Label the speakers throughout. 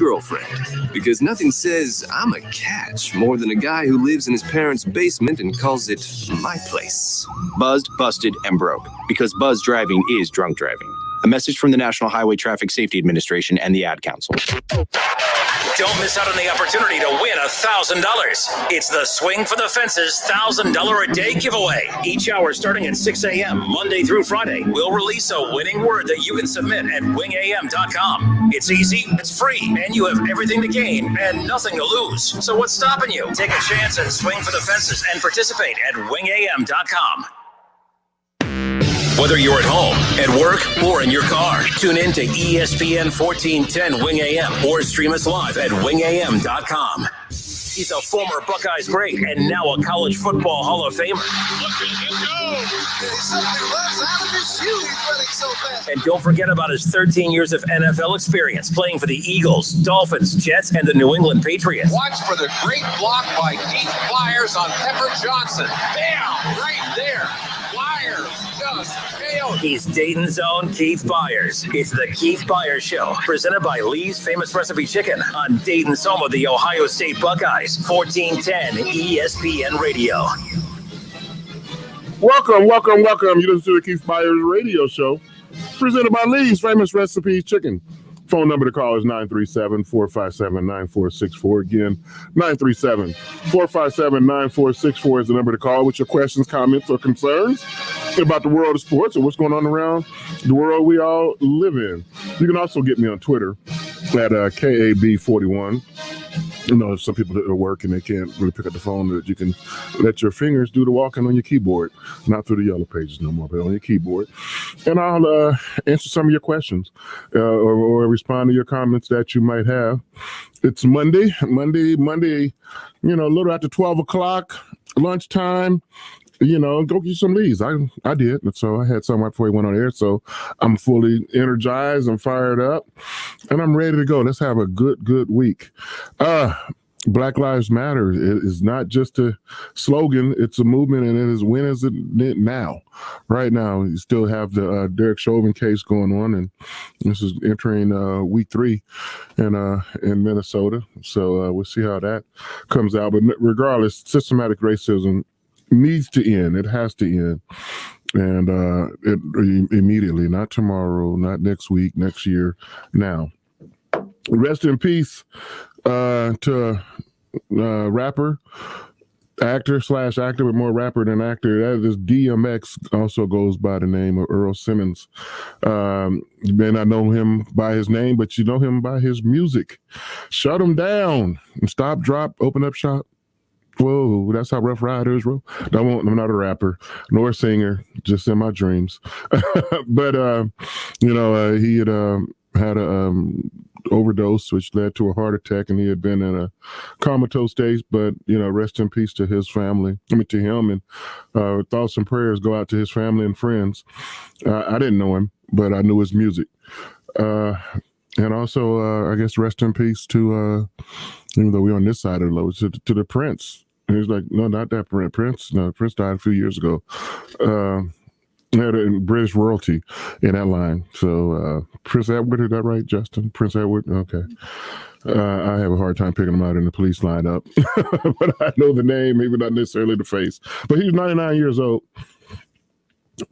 Speaker 1: girlfriend. Because nothing says I'm a catch more than a guy who lives in his parents' basement and calls it my place.
Speaker 2: Buzzed, busted, and broke. Because buzz driving is drunk driving. A message from the National Highway Traffic Safety Administration and the Ad Council.
Speaker 3: Don't miss out on the opportunity to win $1,000. It's the Swing for the Fences $1,000 a day giveaway. Each hour starting at 6 a.m. Monday through Friday, we'll release a winning word that you can submit at wingam.com. It's easy, it's free, and you have everything to gain and nothing to lose. So what's stopping you? Take a chance and swing for the fences and participate at wingam.com. Whether you're at home, at work, or in your car, tune in to ESPN 1410 Wing AM or stream us live at wingam.com. He's a former Buckeyes great and now a college football Hall of Famer. And don't forget about his 13 years of NFL experience playing for the Eagles, Dolphins, Jets, and the New England Patriots.
Speaker 4: Watch for the great block by Keith Byars on Pepper Johnson. Bam! Right there. Byars just nailed.
Speaker 3: He's Dayton's own Keith Byars. It's the Keith Byars Show, presented by Lee's Famous Recipe Chicken on Dayton's home of the Ohio State Buckeyes, 1410 ESPN Radio.
Speaker 5: Welcome. You listen to the Keith Byars Radio Show, presented by Lee's Famous Recipe Chicken. Phone number to call is 937-457-9464. Again, 937-457-9464 is the number to call with your questions, comments, or concerns about the world of sports or what's going on around the world we all live in. You can also get me on Twitter at KAB41. You know, some people that are working, they can't really pick up the phone, that you can let your fingers do the walking on your keyboard, not through the yellow pages no more, but on your keyboard. And I'll answer some of your questions or respond to your comments that you might have. It's Monday, you know, a little after 12 o'clock, lunchtime. You know, go get some leads. I did. And so I had some right before he went on air. So I'm fully energized. I'm fired up. And I'm ready to go. Let's have a good week. Black Lives Matter is not just a slogan. It's a movement. And it is, when is it now? Right now, you still have the Derek Chauvin case going on. And this is entering week 3 in Minnesota. So we'll see how that comes out. But regardless, systematic racism needs to end. It has to end. And it immediately, not tomorrow, not next week, next year, now. Rest in peace to rapper, actor, but more rapper than actor. That is DMX, also goes by the name of Earl Simmons. You may not know him by his name, but you know him by his music. Shut him down. Stop, drop, open up shop. Whoa, that's how Rough Riders roll. I'm not a rapper nor a singer, just in my dreams. But, you know, he had had a overdose, which led to a heart attack, and he had been in a comatose state. But, you know, rest in peace to his family. To him. And thoughts and prayers go out to his family and friends. I didn't know him, but I knew his music. And also, I guess, rest in peace to, even though we're on this side of the load, to the Prince. And he's like, no, not that Prince. No, Prince died a few years ago. Had a British royalty in that line. So Prince Edward, is that right, Justin? Prince Edward? Okay. I have a hard time picking him out in the police lineup. But I know the name, maybe not necessarily the face. But he was 99 years old.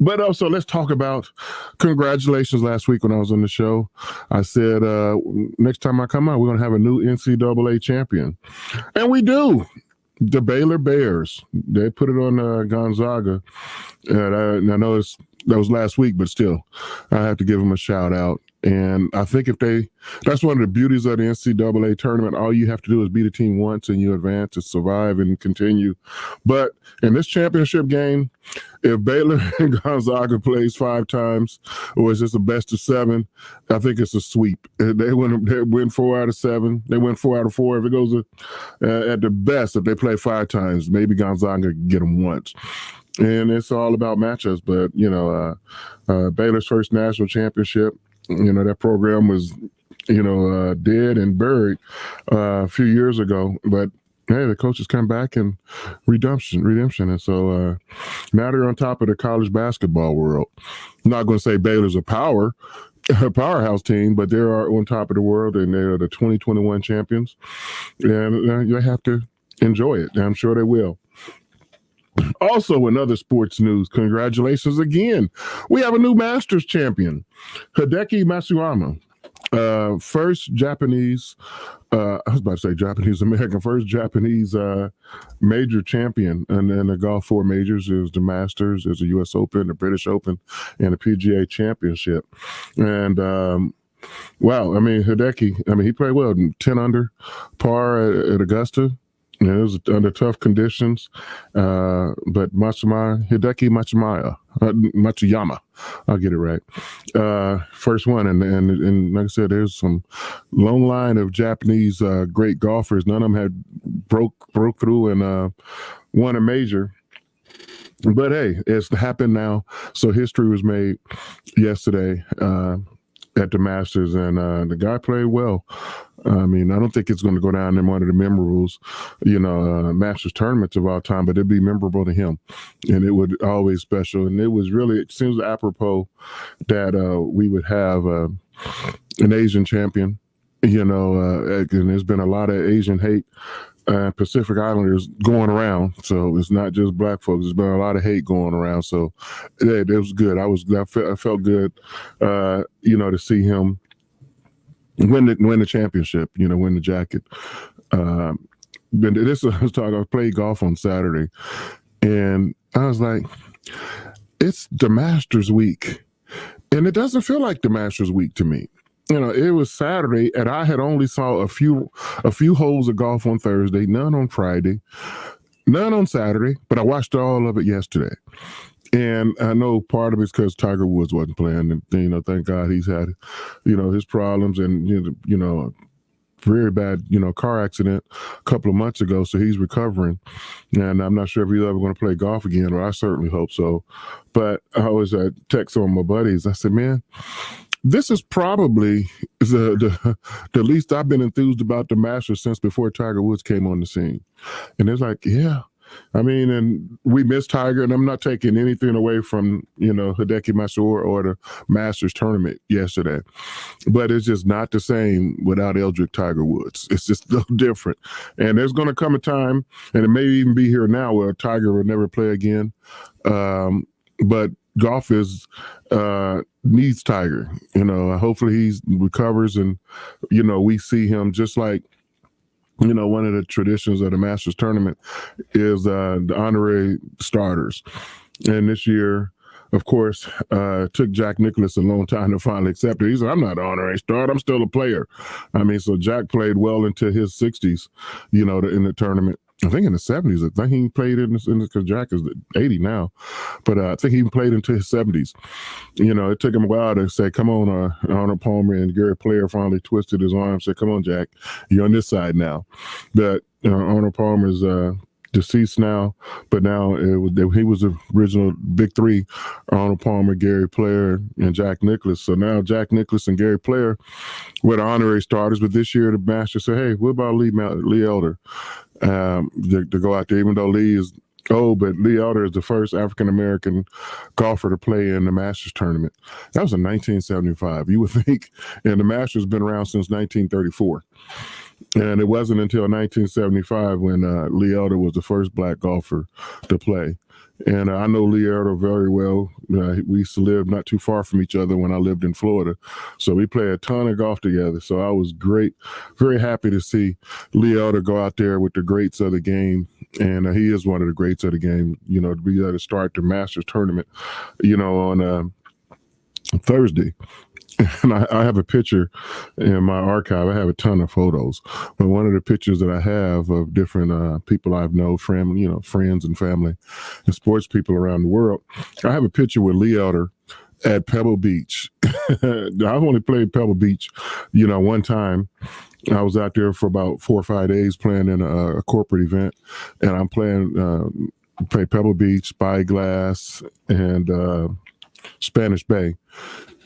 Speaker 5: But also, let's talk about congratulations. Last week when I was on the show, I said, next time I come out, we're going to have a new NCAA champion. And we do. The Baylor Bears. They put it on Gonzaga. And I know that was last week, but still, I have to give them a shout out. And I think that's one of the beauties of the NCAA tournament. All you have to do is beat a team once and you advance to survive and continue. But in this championship game, if Baylor and Gonzaga plays 5 times, or is this a best of 7, I think it's a sweep. They win 4 out of 7. They win 4 out of 4. If it goes at the best, if they play 5 times, maybe Gonzaga can get them once. And it's all about matchups. But, you know, Baylor's first national championship, you know, that program was, you know, dead and buried a few years ago. But, hey, the coaches come back and redemption. And so now they're on top of the college basketball world. I'm not going to say Baylor's a power. a powerhouse team, but they are on top of the world, and they're the 2021 champions, and you have to enjoy it. And I'm sure they will. Also, in other sports news, congratulations again. We have a new Masters champion, Hideki Matsuyama. First Japanese, I was about to say Japanese American, first Japanese major champion. And then the golf four majors is the Masters, is the U.S. Open, the British Open, and the PGA Championship. And wow, I mean, Hideki, he played well, 10 under par at Augusta. It was under tough conditions, but Hideki Matsuyama, I'll get it right. First one, and like I said, there's some long line of Japanese great golfers. None of them had broke through and won a major. But hey, it's happened now. So history was made yesterday at the Masters, and the guy played well. I don't think it's going to go down in one of the memorables, Masters tournaments of all time, but it'd be memorable to him, and it would always special. And it seems apropos that we would have an Asian champion, and there's been a lot of Asian hate. Pacific Islanders going around, so it's not just black folks. There's been a lot of hate going around, so it was good. I felt good, to see him win the championship. Win the jacket. I played golf on Saturday, and I was like, it's the Masters week, and it doesn't feel like the Masters week to me. It was Saturday, and I had only saw a few holes of golf on Thursday, none on Friday, none on Saturday, but I watched all of it yesterday. And I know part of it's because Tiger Woods wasn't playing, and thank God he's had, his problems, and very bad, car accident a couple of months ago, so he's recovering, and I'm not sure if he's ever going to play golf again, or I certainly hope so. But I always text some of my buddies. I said, man, this is probably the least I've been enthused about the Masters since before Tiger Woods came on the scene. And it's like, yeah. And we miss Tiger, and I'm not taking anything away from, Hideki Matsuyama or the Masters tournament yesterday. But it's just not the same without Eldrick Tiger Woods. It's just different. And there's going to come a time, and it may even be here now, where Tiger will never play again. But golf needs Tiger. Hopefully he recovers, and we see him just like one of the traditions of the Masters tournament is the honorary starters. And this year, of course, took Jack Nicklaus a long time to finally accept it. He said, I'm not an honorary starter, I'm still a player. So Jack played well into his 60s, in the tournament. I think in the 70s. I think he played because Jack is 80 now. But I think he played into his 70s. It took him a while to say, come on, Arnold Palmer, and Gary Player finally twisted his arm and said, come on, Jack, you're on this side now. But Arnold Palmer's deceased now, but now he was the original big three: Arnold Palmer, Gary Player, and Jack Nicklaus. So now Jack Nicklaus and Gary Player were the honorary starters, but this year the Masters said, hey, what about Lee Elder to go out there, even though Lee is old, but Lee Elder is the first African-American golfer to play in the Masters tournament. That was in 1975. You would think, and the Masters has been around since 1934. And it wasn't until 1975 when Lee Elder was the first black golfer to play. And I know Lee Elder very well. We used to live not too far from each other when I lived in Florida. So we played a ton of golf together. So I was very happy to see Lee Elder go out there with the greats of the game. And he is one of the greats of the game, to be able to start the Masters tournament, on Thursday. And I have a picture in my archive. I have a ton of photos, but one of the pictures that I have of different people I've known, friends and family and sports people around the world, I have a picture with Lee Elder at Pebble Beach. I've only played Pebble Beach, one time. I was out there for about 4 or 5 days playing in a corporate event, and I'm play Pebble Beach, Spyglass, and Spanish Bay.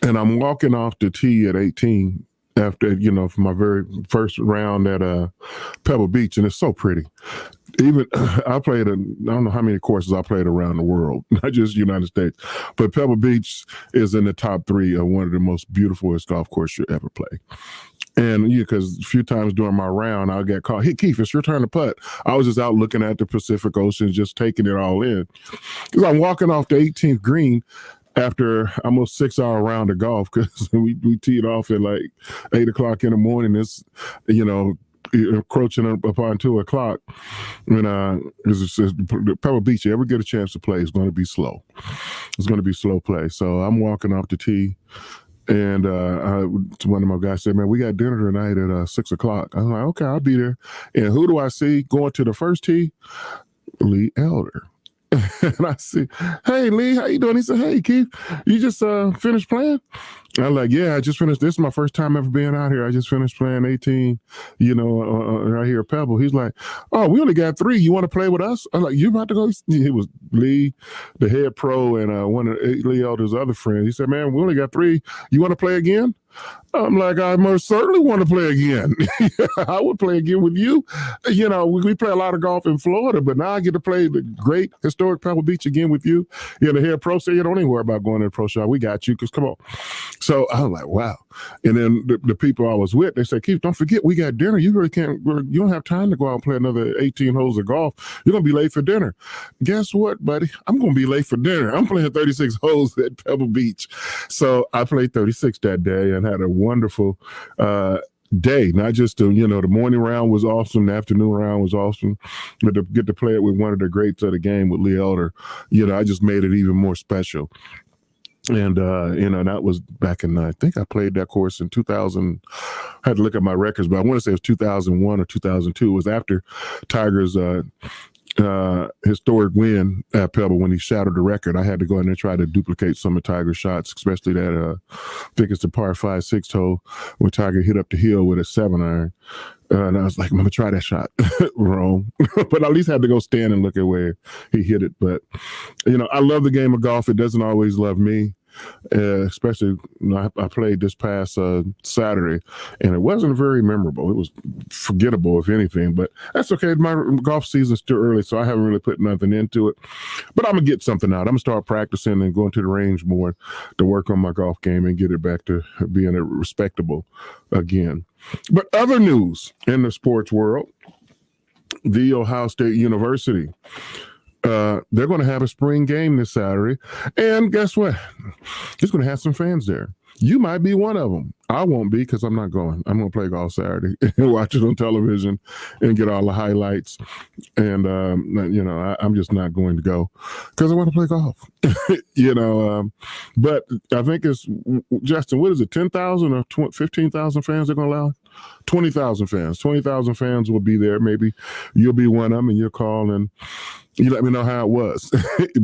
Speaker 5: And I'm walking off the tee at 18, after, for my very first round at Pebble Beach, and it's so pretty. Even I don't know how many courses I played around the world, not just United States, but Pebble Beach is in the top 3 of one of the most beautiful golf courses you ever play. And because a few times during my round, I'll get called, "Hey, Keith, it's your turn to putt." I was just out looking at the Pacific Ocean, just taking it all in. Because I'm walking off the 18th green after almost 6-hour round of golf, because we teed off at like 8 o'clock in the morning. It's, encroaching upon 2 o'clock. And it's Pebble Beach, you ever get a chance to play, it's going to be slow. It's going to be slow play. So I'm walking off the tee. And one of my guys said, "Man, we got dinner tonight at 6 o'clock." I was like, "Okay, I'll be there." And who do I see going to the first tee? Lee Elder. And I see, "Hey, Lee, how you doing?" He said, "Hey, Keith, you just finished playing?" I'm like, "Yeah, I just finished. This is my first time ever being out here. I just finished playing 18, right here at Pebble." He's like, "Oh, we only got 3. You want to play with us?" I'm like, "You about to go?" It was Lee, the head pro, and one of Lee Elder's other friends. He said, "Man, we only got 3. You want to play again?" I'm like, "I most certainly want to play again. I would play again with you." We play a lot of golf in Florida, but now I get to play the great historic Pebble Beach again with you. The head pro said, "Don't even worry about going to the pro shop. We got you, because come on." So I was like, wow. And then the people I was with, they said, "Keith, don't forget, we got dinner. You really can't, you don't have time to go out and play another 18 holes of golf. You're going to be late for dinner." Guess what, buddy? I'm going to be late for dinner. I'm playing 36 holes at Pebble Beach. So I played 36 that day and had a wonderful day. Not just the morning round was awesome, the afternoon round was awesome, but to get to play it with one of the greats of the game, with Lee Elder, I just made it even more special. And that was back in, I think I played that course in 2000. I had to look at my records, but I want to say it was 2001 or 2002. It was after Tiger's historic win at Pebble when he shattered the record. I had to go in there and try to duplicate some of Tiger's shots, especially that I think it's the par 5/6 hole when Tiger hit up the hill with a 7-iron. And I was like, "I'm going to try that shot." Wrong. But I at least had to go stand and look at where he hit it. But, I love the game of golf. It doesn't always love me. Especially, I played this past Saturday, and it wasn't very memorable. It was forgettable, if anything, but that's okay. My golf season's still early, so I haven't really put nothing into it. But I'm going to get something out. I'm going to start practicing and going to the range more to work on my golf game and get it back to being respectable again. But other news in the sports world, The Ohio State University, they're going to have a spring game this Saturday. And guess what? It's going to have some fans there. You might be one of them. I won't be, because I'm not going. I'm going to play golf Saturday and watch it on television and get all the highlights. And, I'm just not going to go because I want to play golf. But I think it's, Justin, what is it, 10,000 or 15,000 fans they're going to allow? 20,000 fans. 20,000 fans will be there. Maybe you'll be one of them, and you'll call and you let me know how it was.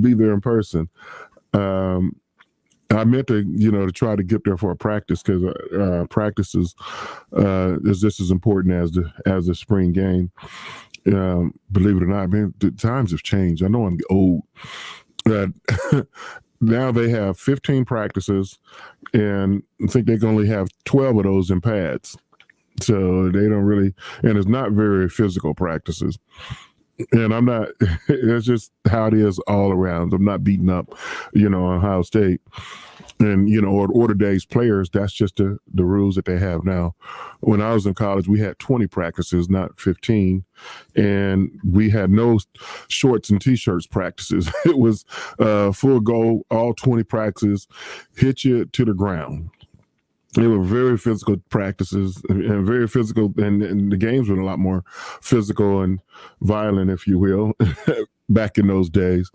Speaker 5: Be there in person. I meant to try to get there for a practice, because practice is just as important as the spring game. Believe it or not, man, the times have changed. I know I'm old. Now they have 15 practices, and I think they can only have 12 of those in pads. So they don't really, and it's not very physical practices. And I'm not, it's just how it is all around. I'm not beating up, Ohio State. And, or today's players, that's just the rules that they have now. When I was in college, we had 20 practices, not 15. And we had no shorts and T-shirts practices. It was full go, all 20 practices, hit you to the ground. They were very physical practices, and very physical, and the games were a lot more physical and violent, if you will, back in those days.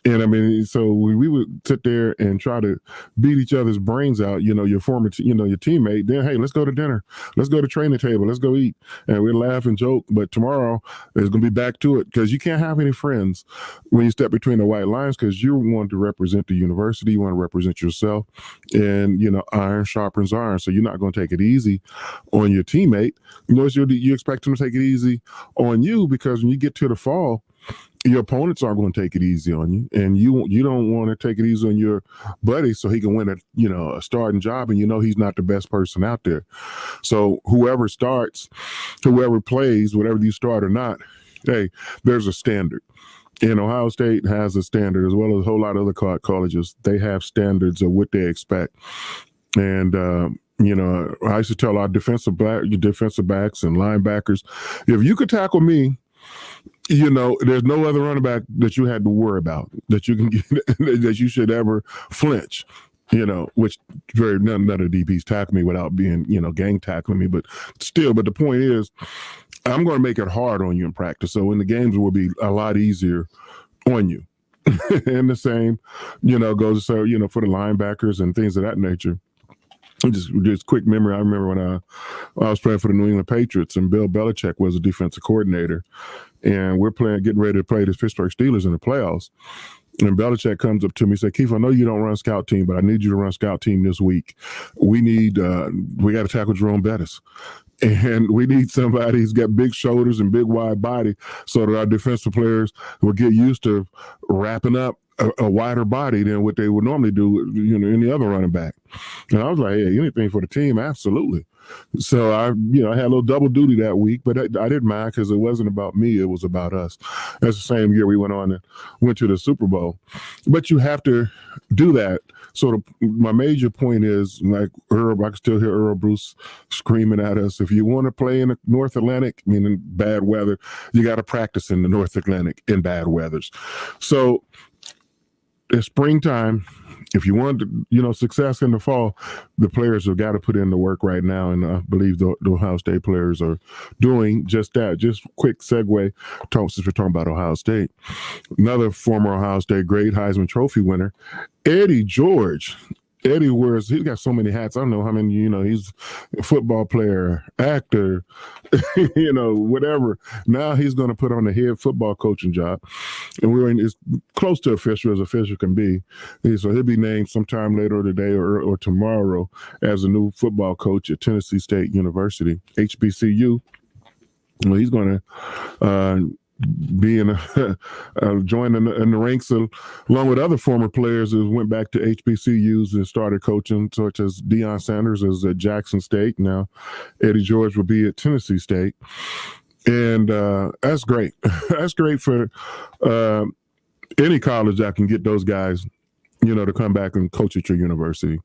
Speaker 5: And I mean, so we would sit there and try to beat each other's brains out, your former, your teammate. Then, hey, let's go to dinner. Let's go to training table. Let's go eat. And we laugh and joke. But tomorrow it's going to be back to it, because you can't have any friends when you step between the white lines, because you want to represent the university. You want to represent yourself. And, iron sharpens iron. So you're not going to take it easy on your teammate. You expect them to take it easy on you, because when you get to the fall, your opponents aren't going to take it easy on you, and you don't want to take it easy on your buddy so he can win a starting job, and he's not the best person out there. So whoever starts, whoever plays, whatever you start or not, hey, there's a standard. And Ohio State has a standard, as well as a whole lot of other colleges. They have standards of what they expect. And I used to tell our defensive backs and linebackers, if you could tackle me, there's no other running back that you had to worry about, that you can get, that you should ever flinch, which none of the DBs tackle me without being, gang tackling me. But the point is, I'm going to make it hard on you in practice. So in the games, it will be a lot easier on you. And the same, goes for the linebackers and things of that nature. Just quick memory. I remember when I was playing for the New England Patriots, and Bill Belichick was a defensive coordinator, and we're getting ready to play the Pittsburgh Steelers in the playoffs. And Belichick comes up to me and said, "Keith, I know you don't run scout team, but I need you to run scout team this week. We got to tackle Jerome Bettis. And we need somebody who's got big shoulders and big wide body so that our defensive players will get used to wrapping up a wider body than what they would normally do, any other running back." And I was like, "Hey, anything for the team, absolutely." So I had a little double duty that week, but I didn't mind because it wasn't about me; it was about us. That's the same year we went to the Super Bowl. But you have to do that. So my major point is, like Earl, I can still hear Earl Bruce screaming at us, if you want to play in the North Atlantic, meaning bad weather, you got to practice in the North Atlantic in bad weathers. So it's springtime. If you want, success in the fall, the players have got to put in the work right now, and I believe the Ohio State players are doing just that. Just quick segue, since we're talking about Ohio State. Another former Ohio State great, Heisman Trophy winner, Eddie George. Eddie wears, he's got so many hats. I don't know how many, he's a football player, actor, whatever. Now he's going to put on a head football coaching job. And it's close to official as official can be. So he'll be named sometime later today or tomorrow as a new football coach at Tennessee State University, HBCU. Well, he's going to being joining in the ranks along with other former players who went back to HBCUs and started coaching, such as Deion Sanders is at Jackson State. Now Eddie George will be at Tennessee State. And that's great. That's great for any college that can get those guys, to come back and coach at your university.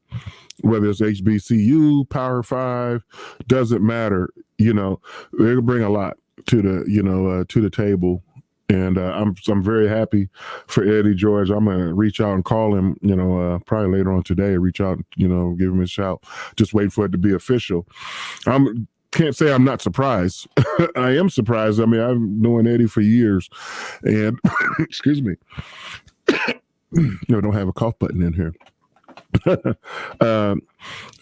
Speaker 5: Whether it's HBCU, Power 5, doesn't matter. They'll bring a lot to the table, and I'm very happy for Eddie George. I'm gonna reach out and call him, probably later on today. Reach out, give him a shout. Just wait for it to be official. Can't say I'm not surprised. I am surprised. I mean, I've known Eddie for years, and excuse me, don't have a cough button in here.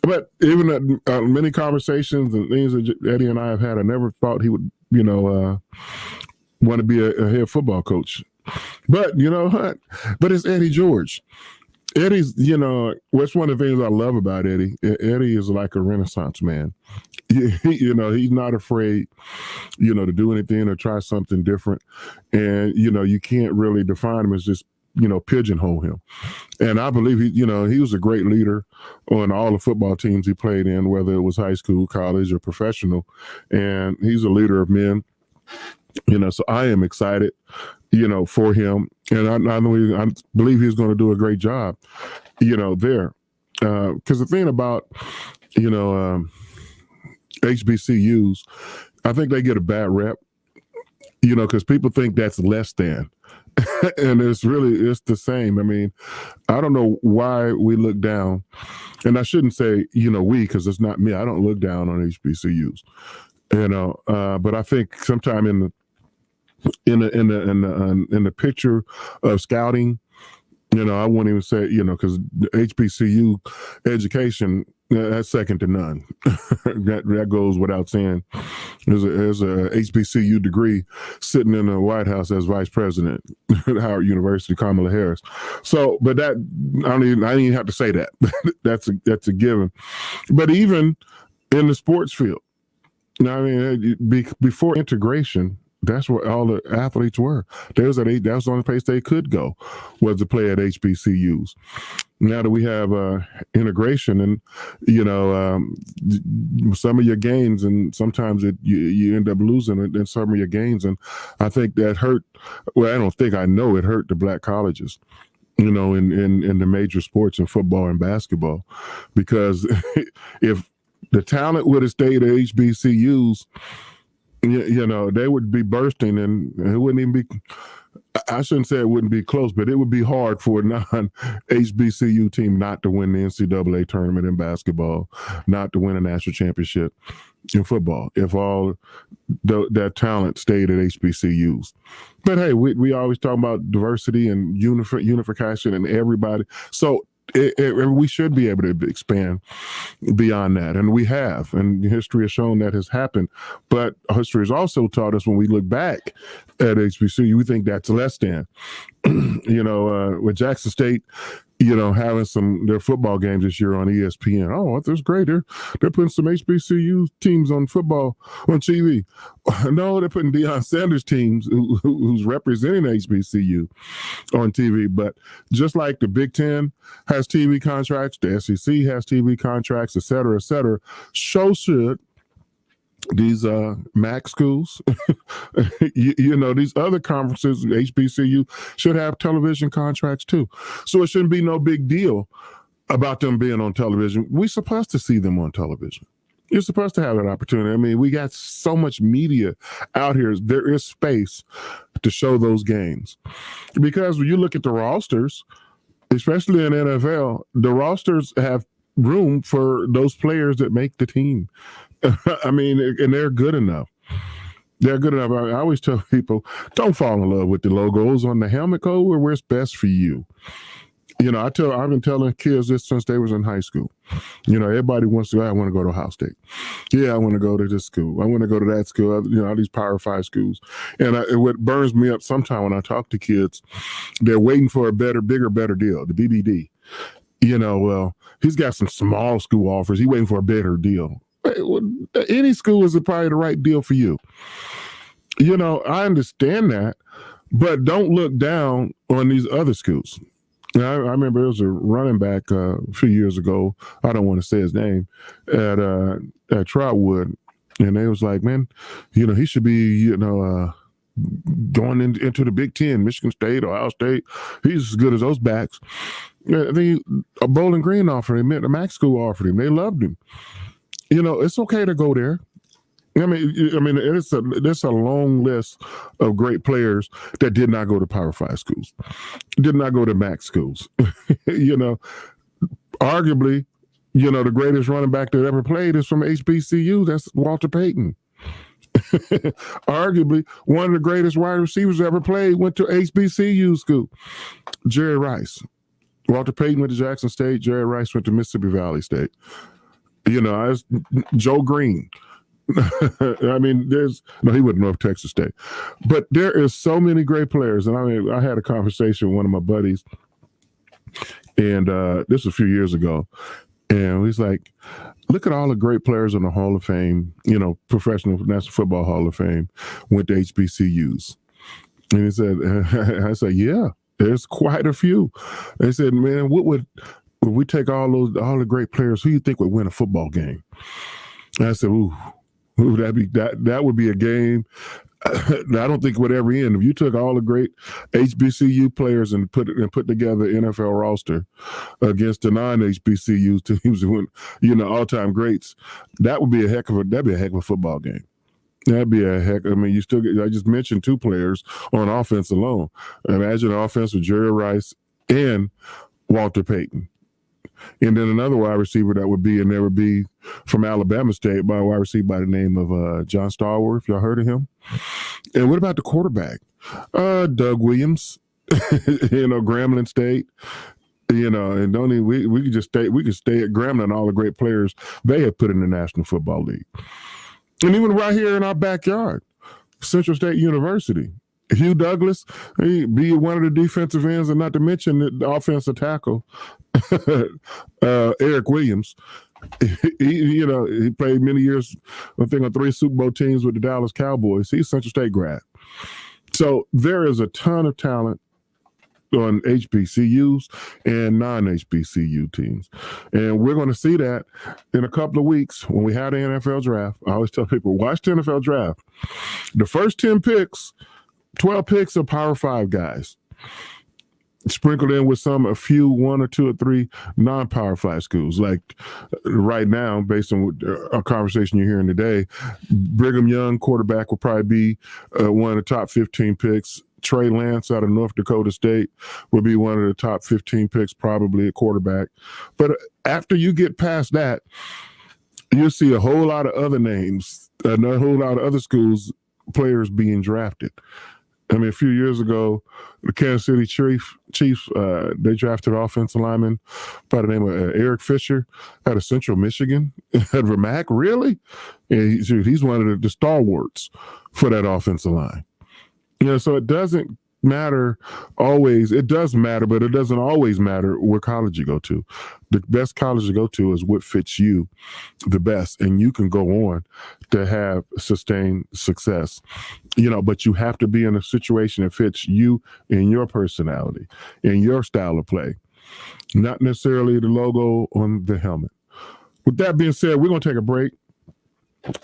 Speaker 5: But even many conversations and things that Eddie and I have had, I never thought he would, want to be a head football coach. But but it's Eddie George. Eddie's, what's one of the things I love about Eddie? Eddie is like a Renaissance man. He's not afraid, to do anything or try something different. And, you can't really define him as just, pigeonhole him. And I believe he was a great leader on all the football teams he played in, whether it was high school, college, or professional. And he's a leader of men, so I am excited, for him. And I believe he's going to do a great job, there. Because the thing about, HBCUs, I think they get a bad rep, because people think that's less than. And it's the same. I mean, I don't know why we look down, and I shouldn't say, we, because it's not me. I don't look down on HBCUs, but I think sometime in the picture of scouting, I won't even say, because HBCU education, that's second to none. that goes without saying. There's a HBCU degree sitting in the White House as vice president at Howard University, Kamala Harris. So, but that I don't even have to say that. that's a given. But even in the sports field, before integration, That's where all the athletes were. That was the only place they could go, was to play at HBCUs. Now that we have integration, and some of your gains, and sometimes you end up losing it in some of your gains, and I think that hurt. Well, I know it hurt the black colleges, in the major sports in football and basketball, because if the talent would have stayed at HBCUs, they would be bursting, and it wouldn't even be. I shouldn't say it wouldn't be close, but it would be hard for a non-HBCU team not to win the NCAA tournament in basketball, not to win a national championship in football, if all that talent stayed at HBCUs. But hey, we always talk about diversity and unification and everybody. So we should be able to expand beyond that, and we have, and history has shown that has happened. But history has also taught us, when we look back at HBCU, we think that's less than. With Jackson State, having their football games this year on ESPN. Oh, that's great. They're putting some HBCU teams on football on TV. No, they're putting Deion Sanders teams who's representing HBCU on TV. But just like the Big Ten has TV contracts, the SEC has TV contracts, et cetera, so should these MAC schools, these other conferences, HBCU, should have television contracts too. So it shouldn't be no big deal about them being on television. We're supposed to see them on television. You're supposed to have that opportunity. I mean, we got so much media out here. There is space to show those games. Because when you look at the rosters, especially in NFL, the rosters have room for those players that make the team. I mean, and they're good enough. They're good enough. I always tell people, don't fall in love with the logos on the helmet. Go where it's best for you. I've been telling kids this since they was in high school. Everybody wants to. I want to go to Ohio State. Yeah, I want to go to this school. I want to go to that school. All these Power 5 schools. And what burns me up sometimes when I talk to kids, they're waiting for a better deal, the BBD. Well, he's got some small school offers. He's waiting for a better deal. Any school is probably the right deal for you. I understand that, but don't look down on these other schools. I remember there was a running back a few years ago. I don't want to say his name at Trotwood, and they was like, man, he should be, going into the Big Ten, Michigan State, Ohio State. He's as good as those backs. Bowling Green offered him, the MAC school offered him. They loved him. It's okay to go there. I mean, there's a long list of great players that did not go to Power 5 schools, did not go to MAC schools. Arguably, the greatest running back that ever played is from HBCU. That's Walter Payton. Arguably, one of the greatest wide receivers ever played went to HBCU school. Jerry Rice. Walter Payton went to Jackson State. Jerry Rice went to Mississippi Valley State. Joe Green. I mean, he went to North Texas State. But there is so many great players. And I had a conversation with one of my buddies, and this was a few years ago. And he's like, look at all the great players in the Hall of Fame, Professional National Football Hall of Fame, went to HBCUs. And he said, I said, yeah, there's quite a few. And he said, man, what would we take all the great players, who you think would win a football game? And I said, ooh, that would be a game I don't think it would ever end. If you took all the great HBCU players and put together an NFL roster against the non-HBCU teams, all-time greats, that'd be a heck of a football game. That'd be a heck. I mean, I just mentioned 2 players on offense alone. Imagine an offense with Jerry Rice and Walter Payton. And then another wide receiver that would be, and there would be from Alabama State, by a wide receiver by the name of John Stallworth. Y'all heard of him? And what about the quarterback? Doug Williams, Grambling State. And we could stay at Grambling and all the great players they had put in the National Football League. And even right here in our backyard, Central State University. Hugh Douglas, he be one of the defensive ends, and not to mention the offensive tackle, Eric Williams. He played many years, I think, on 3 Super Bowl teams with the Dallas Cowboys. He's a Central State grad. So there is a ton of talent on HBCUs and non-HBCU teams. And we're going to see that in a couple of weeks when we have the NFL draft. I always tell people, watch the NFL draft. The first 10 picks, 12 picks are Power 5 guys. Sprinkled in with a few, 1 or 2 or 3 non-Power 5 schools. Like right now, based on a conversation you're hearing today, Brigham Young quarterback will probably be one of the top 15 picks. Trey Lance out of North Dakota State will be one of the top 15 picks, probably a quarterback. But after you get past that, you'll see a whole lot of other names, a whole lot of other schools, players being drafted. I mean, a few years ago, the Kansas City Chiefs, they drafted an offensive lineman by the name of Eric Fisher out of Central Michigan. At Vermac, really? And he's one of the stalwarts for that offensive line. So it doesn't matter always. It does matter, but it doesn't always matter what college you go to. The best college to go to is what fits you the best, and you can go on to have sustained success. But you have to be in a situation that fits you and your personality and your style of play, not necessarily the logo on the helmet. With that being said, we're going to take a break.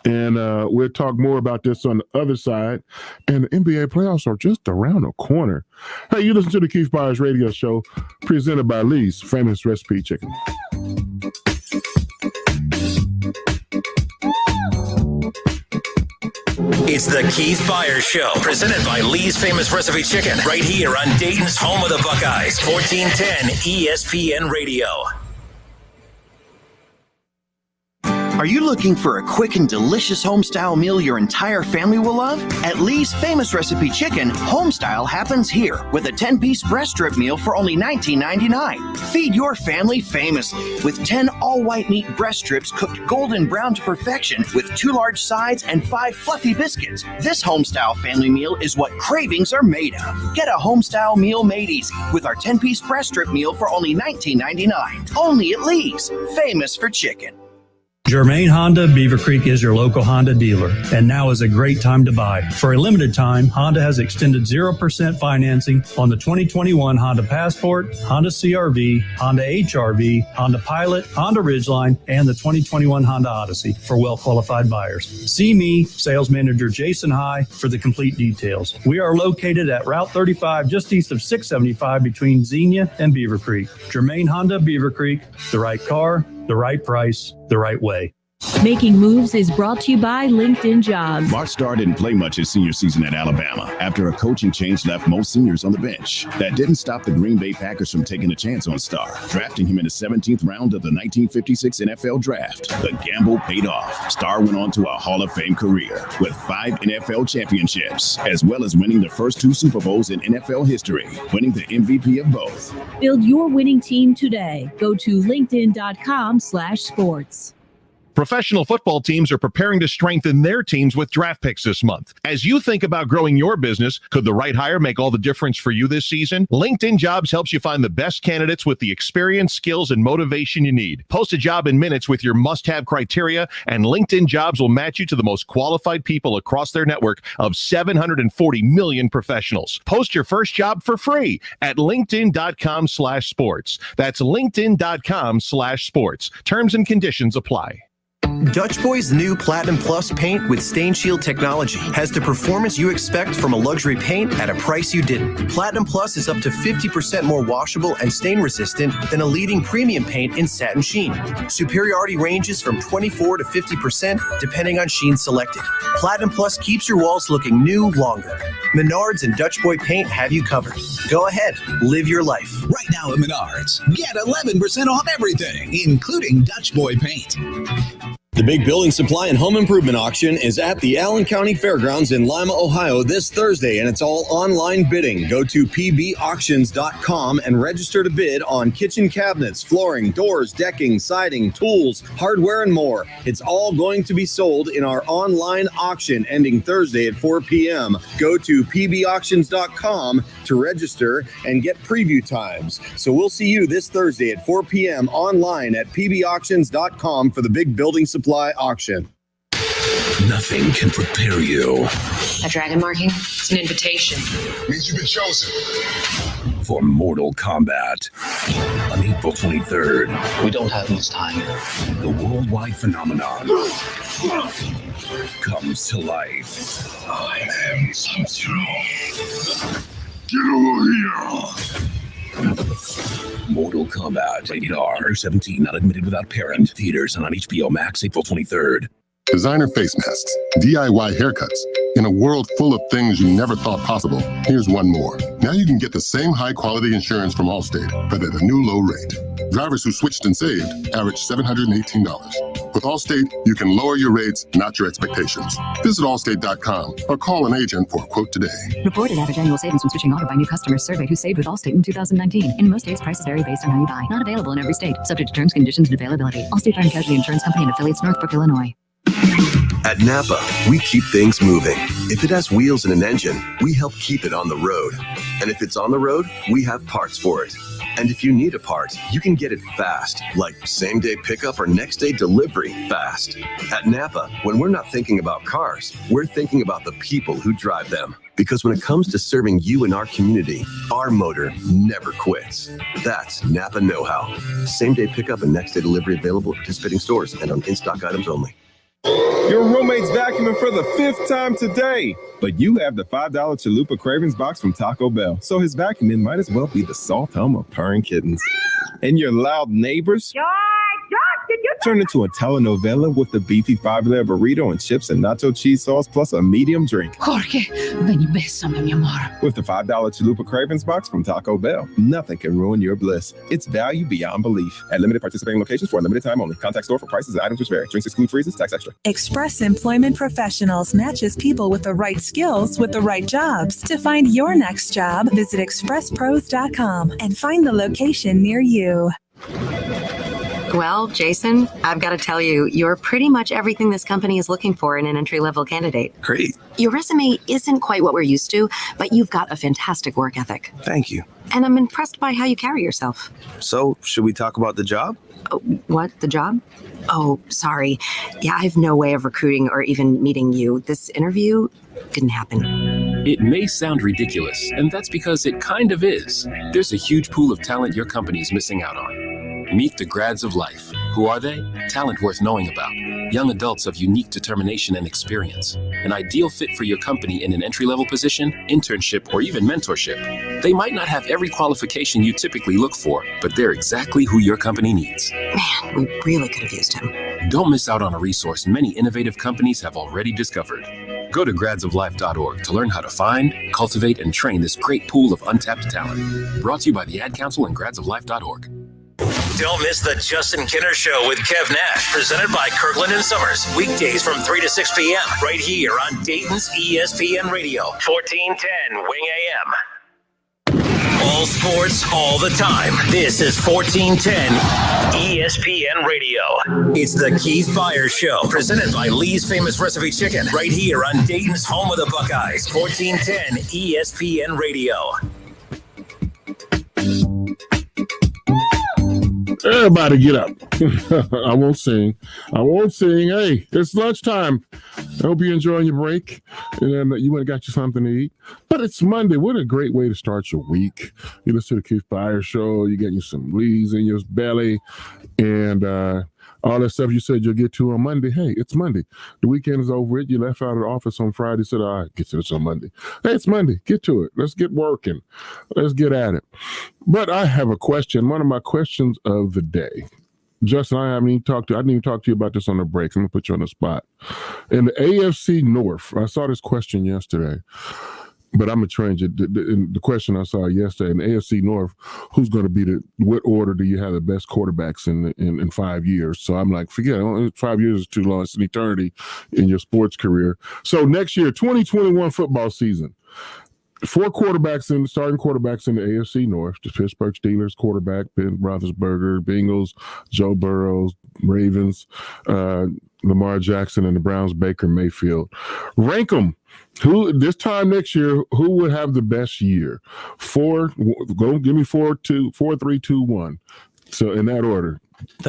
Speaker 5: And we'll talk more about this on the other side. And the NBA playoffs are just around the corner. Hey, you listen to the Keith Byars radio show presented by Lee's Famous Recipe Chicken.
Speaker 3: It's the Keith Byars Show, presented by Lee's Famous Recipe Chicken, right here on Dayton's home of the Buckeyes, 1410 ESPN Radio.
Speaker 6: Are you looking for a quick and delicious home-style meal your entire family will love? At Lee's Famous Recipe Chicken, homestyle happens here with a 10-piece breast strip meal for only $19.99. Feed your family famously with 10 all-white meat breast strips cooked golden brown to perfection with 2 large sides and 5 fluffy biscuits. This homestyle family meal is what cravings are made of. Get a homestyle meal made easy with our 10-piece breast strip meal for only $19.99. Only at Lee's, famous for chicken.
Speaker 7: Germain Honda Beaver Creek is your local Honda dealer, and now is a great time to buy. For a limited time, Honda has extended 0% financing on the 2021 Honda Passport, Honda CR-V, Honda HR-V, Honda Pilot, Honda Ridgeline, and the 2021 Honda Odyssey for well-qualified buyers. See me, Sales Manager Jason High, for the complete details. We are located at Route 35, just east of 675 between Xenia and Beaver Creek. Germain Honda Beaver Creek, the right car, the right price, the right way.
Speaker 8: Making Moves is brought to you by LinkedIn Jobs.
Speaker 9: Mark Starr didn't play much his senior season at Alabama after a coaching change left most seniors on the bench. That didn't stop the Green Bay Packers from taking a chance on Starr, drafting him in the 17th round of the 1956 NFL Draft. The gamble paid off. Starr went on to a Hall of Fame career with 5 NFL championships, as well as winning the first 2 Super Bowls in NFL history, winning the MVP of both.
Speaker 8: Build your winning team today. Go to linkedin.com/sports.
Speaker 10: Professional football teams are preparing to strengthen their teams with draft picks this month. As you think about growing your business, could the right hire make all the difference for you this season? LinkedIn Jobs helps you find the best candidates with the experience, skills, and motivation you need. Post a job in minutes with your must-have criteria, and LinkedIn Jobs will match you to the most qualified people across their network of 740 million professionals. Post your first job for free at linkedin.com/sports. That's linkedin.com/sports. Terms and conditions apply.
Speaker 11: Dutch Boy's new Platinum Plus paint with Stain Shield technology has the performance you expect from a luxury paint at a price you didn't. Platinum Plus is up to 50% more washable and stain resistant than a leading premium paint in satin sheen. Superiority ranges from 24 to 50% depending on sheen selected. Platinum Plus keeps your walls looking new longer. Menards and Dutch Boy paint have you covered. Go ahead, live your life.
Speaker 12: Right now at Menards, get 11% off everything, including Dutch Boy paint.
Speaker 13: The Big Building Supply and Home Improvement Auction is at the Allen County Fairgrounds in Lima, Ohio this Thursday, and it's all online bidding. Go to pbauctions.com and register to bid on kitchen cabinets, flooring, doors, decking, siding, tools, hardware, and more. It's all going to be sold in our online auction ending Thursday at 4 p.m. Go to pbauctions.com to register and get preview times. So we'll see you this Thursday at 4 p.m. online at pbauctions.com for the Big Building Supply auction.
Speaker 14: nothing can prepare you.
Speaker 15: A dragon marking? It's an invitation.
Speaker 14: Means you've been chosen for Mortal Kombat on April 23rd.
Speaker 16: We don't have much time.
Speaker 14: The worldwide phenomenon comes to life. I am Sub-Zero. Get over here! Mortal Kombat, rated R, 17, not admitted without parent. Theaters and on HBO Max, April 23rd.
Speaker 17: Designer face masks, DIY haircuts. In a world full of things you never thought possible, here's one more. Now you can get the same high-quality insurance from Allstate, but at a new low rate. Drivers who switched and saved averaged $718. With Allstate, you can lower your rates, not your expectations. Visit allstate.com or call an agent for a quote today.
Speaker 18: Reported average annual savings when switching auto by new customers surveyed who saved with Allstate in 2019. In most states, prices vary based on how you buy. Not available in every state. Subject to terms, conditions, and availability. Allstate Fire and Casualty Insurance Company and affiliates, Northbrook, Illinois.
Speaker 1: At Napa, we keep things moving. If it has wheels and an engine, we help keep it on the road. And if it's on the road, we have parts for it. And if you need a part, you can get it fast, like same-day pickup or next-day delivery fast. At Napa, when we're not thinking about cars, we're thinking about the people who drive them. Because when it comes to serving you and our community, our motor never quits. That's Napa know-how. Same-day pickup and next-day delivery available at participating stores and on in-stock items only.
Speaker 19: Your roommate's vacuuming for the 5th time today, but you have the $5 Chalupa Cravings box from Taco Bell, so his vacuuming might as well be the soft hum of purring kittens. And your loud neighbors turn into a telenovela with the beefy 5-layer burrito and chips and nacho cheese sauce plus a medium drink.
Speaker 20: Jorge, ven y bésame, mi amor.
Speaker 19: With the $5 Chalupa Cravings box from Taco Bell, nothing can ruin your bliss. It's value beyond belief. At limited participating locations for a limited time only. Contact store for prices and items which vary. Drinks exclude freezes, tax extra.
Speaker 21: Express Employment Professionals matches people with the right skills with the right jobs. To find your next job, visit expresspros.com and find the location near you.
Speaker 15: Well, Jason, I've got to tell you, you're pretty much everything this company is looking for in an entry-level candidate.
Speaker 1: Great.
Speaker 15: Your resume isn't quite what we're used to, but you've got a fantastic work ethic.
Speaker 1: Thank you.
Speaker 15: And I'm impressed by how you carry yourself.
Speaker 1: So, should we talk about the job?
Speaker 15: What? The job? Oh, sorry. Yeah, I have no way of recruiting or even meeting you. This interview didn't happen.
Speaker 22: It may sound ridiculous, and that's because it kind of is. There's a huge pool of talent your company is missing out on. Meet the grads of life. Who are they? Talent worth knowing about. Young adults of unique determination and experience. An ideal fit for your company in an entry-level position, internship, or even mentorship. They might not have every qualification you typically look for, but they're exactly who your company needs.
Speaker 15: Man, we really could have used him.
Speaker 22: Don't miss out on a resource many innovative companies have already discovered. Go to gradsoflife.org to learn how to find, cultivate, and train this great pool of untapped talent. Brought to you by the Ad Council and gradsoflife.org.
Speaker 3: Don't miss the Justin Kinner Show with Kev Nash, presented by Kirkland & Summers. Weekdays from 3 to 6 p.m. right here on Dayton's ESPN Radio, 1410 Wing AM. All sports, all the time. This is 1410 ESPN Radio. It's the Keith Byars Show, presented by Lee's Famous Recipe Chicken, right here on Dayton's home of the Buckeyes, 1410 ESPN Radio.
Speaker 5: Everybody get up. I won't sing. Hey, it's lunchtime. I hope you're enjoying your break and you went and got you something to eat. But it's Monday. What a great way to start your week. You listen to the Keith Byars Show. You're getting some Lee's in your belly and all that stuff you said you'll get to on Monday. Hey, it's Monday. The weekend is over. You left out of the office on Friday. Said, all right, get to this on Monday. Hey, it's Monday. Get to it. Let's get working. Let's get at it. But I have a question. One of my questions of the day. Justin, I didn't even talk to you about this on the break. I'm going to put you on the spot. In the AFC North, I saw this question yesterday. But I'm going to change it. The question I saw yesterday in the AFC North, who's going to be what order do you have the best quarterbacks in 5 years? So I'm like, forget it. 5 years is too long. It's an eternity in your sports career. So next year, 2021 football season, starting quarterbacks in the AFC North, the Pittsburgh Steelers quarterback, Ben Roethlisberger, Bengals, Joe Burrow, Ravens, Lamar Jackson, and the Browns, Baker Mayfield. Rank them. Who this time next year? Who would have the best year? Give me 4, 3, 2, 1. So in that order.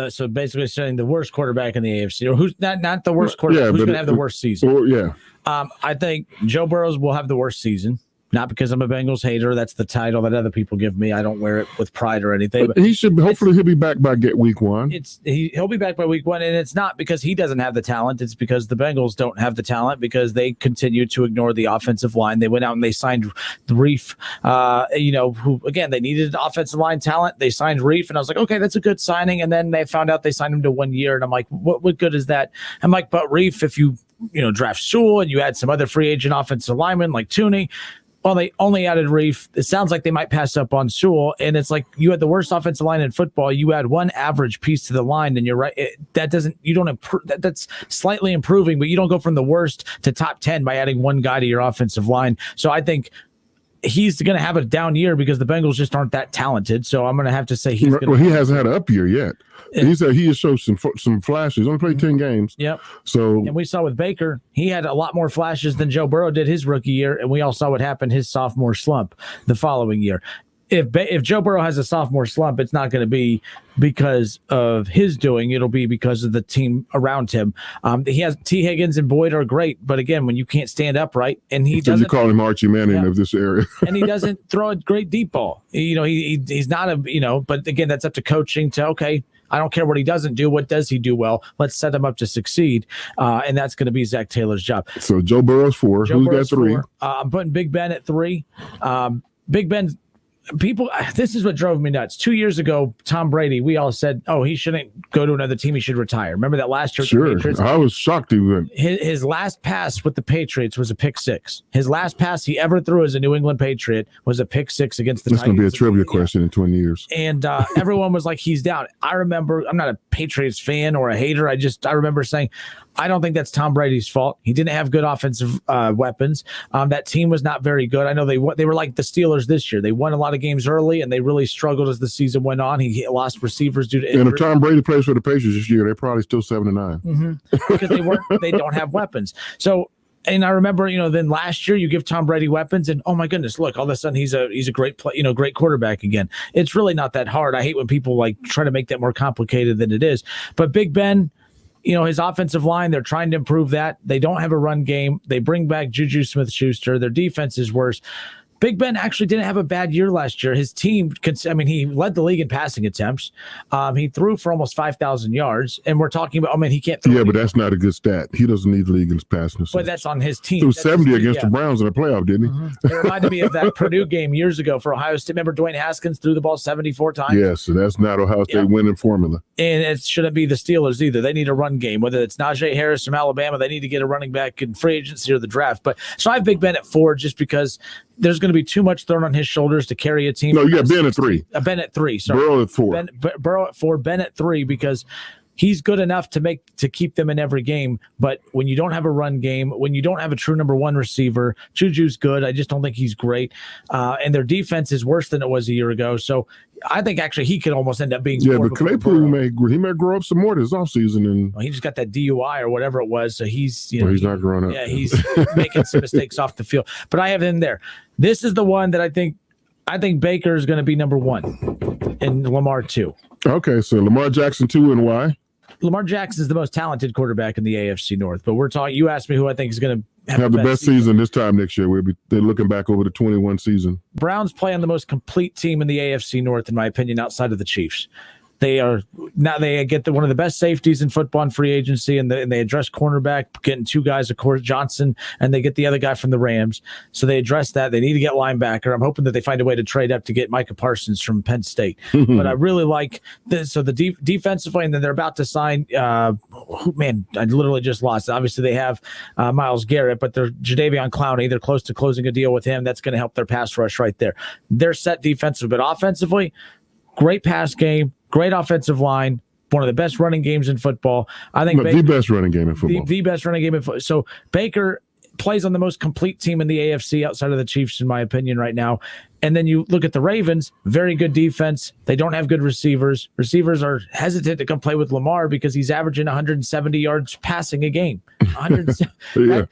Speaker 2: So basically saying the worst quarterback in the AFC, or who's not the worst quarterback, who's going to have the worst season? I think Joe Burrow will have the worst season. Not because I'm a Bengals hater. That's the title that other people give me. I don't wear it with pride or anything. But
Speaker 5: he should. Hopefully, he'll be back by week 1.
Speaker 2: He'll be back by week 1, and it's not because he doesn't have the talent. It's because the Bengals don't have the talent because they continue to ignore the offensive line. They went out and they signed Reef. Who again they needed offensive line talent. They signed Reef, and I was like, okay, that's a good signing. And then they found out they signed him to 1 year, and I'm like, what good is that? I'm like, but Reef, if you draft Sewell and you add some other free agent offensive linemen like Tooney. Well, they only added Reef. It sounds like they might pass up on Sewell, and it's like you had the worst offensive line in football. You add one average piece to the line, and you're right. You don't improve. That's slightly improving, but you don't go from the worst to top 10 by adding one guy to your offensive line. So I think he's going to have a down year because the Bengals just aren't that talented. So I'm going to have to say he's.
Speaker 5: Well, he hasn't had an up year yet. He said he has showed some flashes. Only played 10 games.
Speaker 2: Yep.
Speaker 5: So
Speaker 2: and we saw with Baker, he had a lot more flashes than Joe Burrow did his rookie year, and we all saw what happened his sophomore slump the following year. If Joe Burrow has a sophomore slump, it's not going to be because of his doing. It'll be because of the team around him. He has T. Higgins and Boyd are great, but again, when you can't stand upright, and he doesn't,
Speaker 5: you call him Archie Manning of this area,
Speaker 2: and he doesn't throw a great deep ball. He's not a But again, that's up to coaching. Okay. I don't care what he doesn't do. What does he do well? Let's set him up to succeed. And that's going to be Zach Taylor's job.
Speaker 5: So Joe Burrow's 4. Who's got 3?
Speaker 2: I'm putting Big Ben at 3. Big Ben, this is what drove me nuts. 2 years ago, Tom Brady, we all said, he shouldn't go to another team. He should retire. Remember that last year?
Speaker 5: Sure. I was shocked he went.
Speaker 2: His last pass with the Patriots was a pick 6. His last pass he ever threw as a New England Patriot was a pick 6 against the Titans.
Speaker 5: That's going to be a trivia question in 20 years.
Speaker 2: And everyone was like, he's down. I remember, I'm not a Patriots fan or a hater. I remember saying, I don't think that's Tom Brady's fault. He didn't have good offensive weapons. That team was not very good. I know they were like the Steelers this year. They won a lot of games early, and they really struggled as the season went on. He lost receivers due to injury.
Speaker 5: And if Tom Brady plays for the Patriots this year, they're probably still 7-9.
Speaker 2: Mm-hmm. Because they don't have weapons. So, and I remember, then last year you give Tom Brady weapons, and oh my goodness, look, all of a sudden he's a great great quarterback again. It's really not that hard. I hate when people try to make that more complicated than it is. But Big Ben, his offensive line, they're trying to improve that. They don't have a run game. They bring back Juju Smith-Schuster. Their defense is worse. Big Ben actually didn't have a bad year last year. His team, he led the league in passing attempts. He threw for almost 5,000 yards, and we're talking about, he can't throw.
Speaker 5: Yeah, but that's not a good stat. He doesn't need the league in passing attempts.
Speaker 2: But that's on his team.
Speaker 5: He was 70 against the Browns in the playoff, didn't he?
Speaker 2: Mm-hmm. It reminded me of that Purdue game years ago for Ohio State. Remember Dwayne Haskins threw the ball 74 times?
Speaker 5: Yes, so that's not Ohio State winning formula.
Speaker 2: And it shouldn't be the Steelers either. They need a run game, whether it's Najee Harris from Alabama. They need to get a running back in free agency or the draft. But so I have Big Ben at 4 just because there's going to be too much thrown on his shoulders to carry a team.
Speaker 5: No, you got Ben at 3.
Speaker 2: Ben at 3. Sorry.
Speaker 5: Burrow at 4.
Speaker 2: Burrow at 4. Ben at 3 because he's good enough to keep them in every game. But when you don't have a run game, when you don't have a true number 1 receiver, Juju's good. I just don't think he's great. And their defense is worse than it was a year ago. So I think actually he could almost end up being.
Speaker 5: Yeah, but Claypool may grow up some more this offseason. And
Speaker 2: he just got that DUI or whatever it was. So he's
Speaker 5: he's not growing up.
Speaker 2: Yeah, he's making some mistakes off the field. But I have him there. This is the one that I think Baker is going to be number 1 and Lamar 2.
Speaker 5: Okay, so Lamar Jackson 2 and why?
Speaker 2: Lamar Jackson is the most talented quarterback in the AFC North. But we're talking. You asked me who I think is going to
Speaker 5: have the best season this time next year. They're looking back over the 21 season.
Speaker 2: Browns play on the most complete team in the AFC North, in my opinion, outside of the Chiefs. They get one of the best safeties in football in free agency, and they address cornerback, getting 2 guys, of course, Johnson, and they get the other guy from the Rams. So they address that. They need to get linebacker. I'm hoping that they find a way to trade up to get Micah Parsons from Penn State. But I really like this. So the defensively, and then they're about to sign. I literally just lost. Obviously, they have Myles Garrett, but they're Jadeveon Clowney. They're close to closing a deal with him. That's going to help their pass rush right there. They're set defensively, but offensively, great pass game. Great offensive line, one of the best running games in football. I think
Speaker 5: the best running game in football.
Speaker 2: The best running game in football. So Baker plays on the most complete team in the AFC outside of the Chiefs, in my opinion, right now. And then you look at the Ravens, very good defense. They don't have good receivers. Receivers are hesitant to come play with Lamar because he's averaging 170 yards passing a game. 170. Yeah.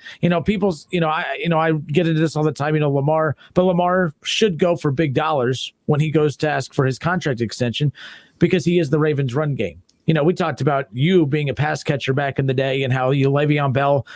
Speaker 2: I get into this all the time, Lamar should go for big dollars when he goes to ask for his contract extension. because he is the Ravens run game. We talked about you being a pass catcher back in the day and how Le'Veon Bell,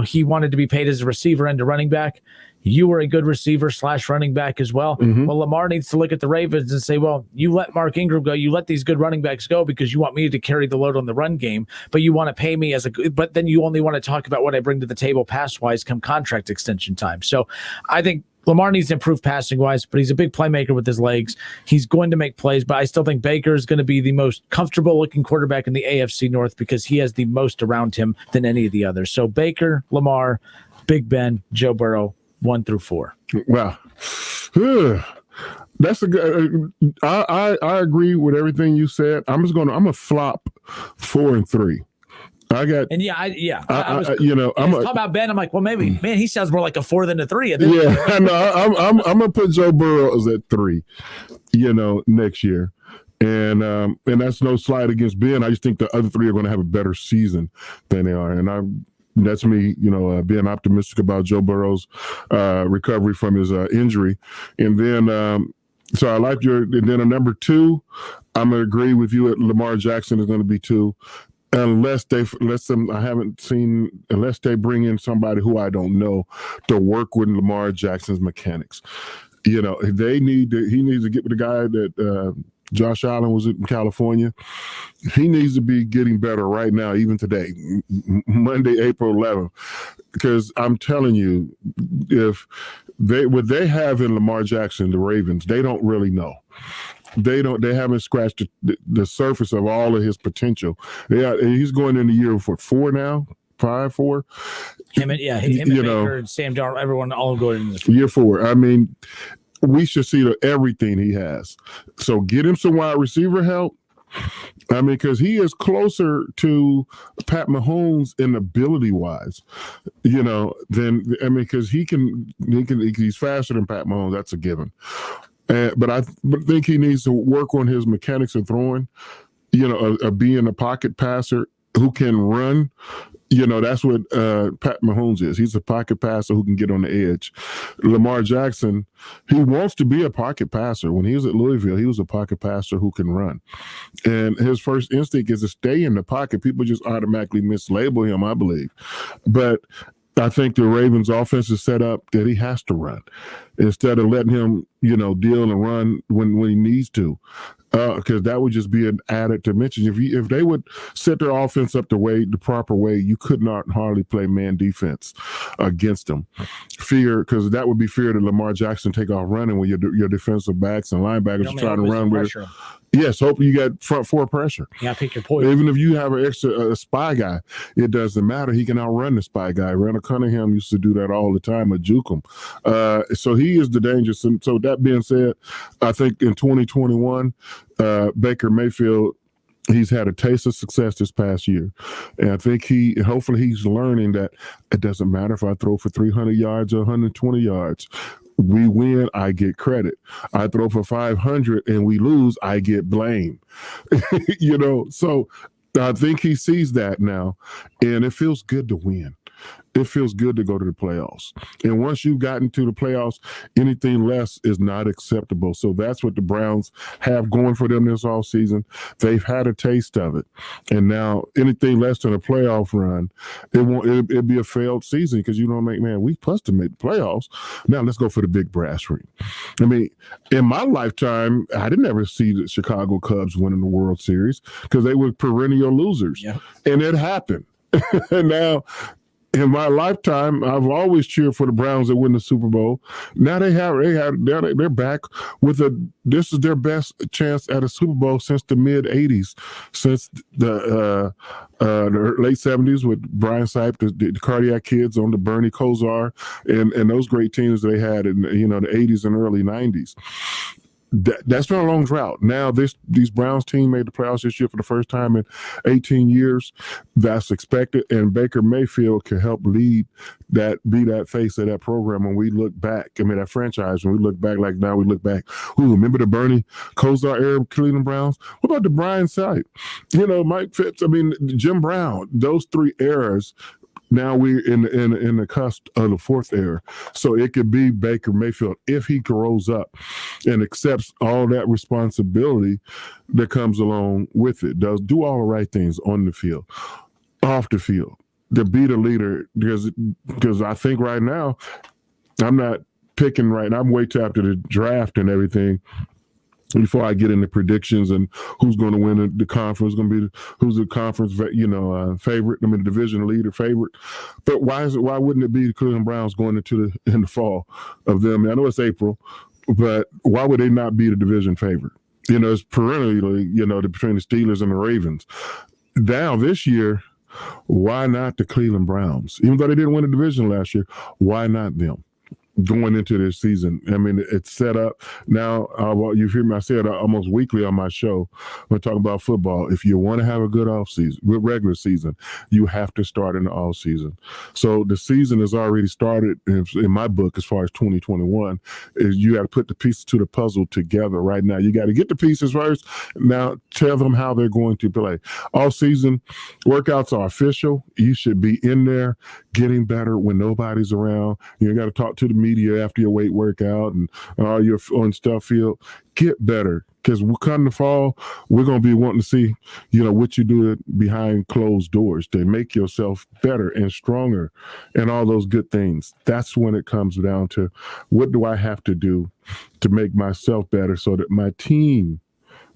Speaker 2: he wanted to be paid as a receiver and a running back. You were a good receiver / running back as well.
Speaker 5: Mm-hmm.
Speaker 2: Well, Lamar needs to look at the Ravens and say, well, you let Mark Ingram go. You let these good running backs go because you want me to carry the load on the run game, but you want to pay me but then you only want to talk about what I bring to the table pass-wise come contract extension time. So I think Lamar needs to improve passing-wise, but he's a big playmaker with his legs. He's going to make plays, but I still think Baker is going to be the most comfortable-looking quarterback in the AFC North because he has the most around him than any of the others. So Baker, Lamar, Big Ben, Joe Burrow, 1 through 4.
Speaker 5: Wow. That's a good. I agree with everything you said. I'm a flop 4 and 3. I was talking about Ben. I'm like, well, maybe, man, he sounds more like a 4 than a 3. Yeah, no, I'm gonna put Joe Burrow at 3. Next year, and that's no slight against Ben. I just think the other 3 are going to have a better season than they are, and that's me, being optimistic about Joe Burrow's recovery from his injury, and then. So I like and then a number 2, I'm gonna agree with you. Lamar Jackson is going to be 2. Unless they bring in somebody who I don't know to work with Lamar Jackson's mechanics. He needs to get with the guy that Josh Allen was in California. He needs to be getting better right now, even today, Monday, April 11th. Because I'm telling you, what they have in Lamar Jackson, the Ravens, they don't really know. They haven't scratched the surface of all of his potential. He's going in the year 4 now, 4.
Speaker 2: Him and Baker and Sam Darnold, everyone all going in this
Speaker 5: year 4. I mean, we should see everything he has. So get him some wide receiver help. I mean, because he is closer to Pat Mahomes in ability wise, because he's faster than Pat Mahomes. That's a given. But I think he needs to work on his mechanics of throwing, being a pocket passer who can run. That's what Pat Mahomes is. He's a pocket passer who can get on the edge. Lamar Jackson, he wants to be a pocket passer. When he was at Louisville, he was a pocket passer who can run. And his first instinct is to stay in the pocket. People just automatically mislabel him, I believe. But I think the Ravens' offense is set up that he has to run instead of letting him, deal and run when he needs to, because that would just be an added dimension. If they would set their offense up the proper way, you could not hardly play man defense against them. Because that would be fear that Lamar Jackson take off running when your defensive backs and linebackers are trying to run with. Yes, hopefully you got front 4 pressure.
Speaker 2: Yeah, pick your poison.
Speaker 5: Even if you have an extra spy guy, it doesn't matter. He can outrun the spy guy. Randall Cunningham used to do that all the time at juke him. So he is the danger. So that being said, I think in 2021, Baker Mayfield, he's had a taste of success this past year. And I think hopefully he's learning that it doesn't matter if I throw for 300 yards or 120 yards. We win, I get credit. I throw for 500 and we lose, I get blame. So I think he sees that now, and it feels good to win. It feels good to go to the playoffs. And once you've gotten to the playoffs, anything less is not acceptable. So that's what the Browns have going for them this offseason. They've had a taste of it. And now anything less than a playoff run, it'll be a failed season because we supposed to make the playoffs. Now let's go for the big brass ring. I mean, in my lifetime, I didn't ever see the Chicago Cubs winning the World Series because they were perennial losers. Yeah. And it happened. And now, in my lifetime, I've always cheered for the Browns that win the Super Bowl. Now they're back with this is their best chance at a Super Bowl since the mid '80s, since the late '70s with Brian Sipe, the Cardiac Kids on the Bernie Kosar, and those great teams they had in the '80s and early '90s. That's been a long drought. Now these Browns team made the playoffs this year for the first time in 18 years. That's expected, and Baker Mayfield can help lead be that face of that program when we look back. That franchise, when we look back, like now we look back. Remember the Bernie Kosar era Cleveland Browns? What about the Brian Sipe? Mike Fitz, Jim Brown, those 3 eras. Now we're in the cusp of the fourth era. So it could be Baker Mayfield if he grows up and accepts all that responsibility that comes along with it. Does do all the right things on the field, off the field, to be the leader. Because I think right now, I'm not picking right now. I'm waiting till after the draft and everything before I get into predictions and who's going to win the conference, who's the conference, favorite. I mean, the division leader favorite. But why wouldn't it be the Cleveland Browns going in the fall of them? I know it's April, but why would they not be the division favorite? It's perennially, between the Steelers and the Ravens. Now this year, why not the Cleveland Browns? Even though they didn't win the division last year, why not them? Going into this season, I mean, it's set up now. You hear me? I say it almost weekly on my show when talking about football. If you want to have a good regular season, you have to start in the off season. So the season has already started in my book as far as 2021. Is you got to put the pieces to the puzzle together right now. You got to get the pieces first. Now tell them how they're going to play. All season workouts are official. You should be in there getting better when nobody's around. You got to talk to the media after your weight workout and all your on stuff field. Get better, because come the fall, we're going to be wanting to see, what you do behind closed doors to make yourself better and stronger and all those good things. That's when it comes down to, what do I have to do to make myself better so that my team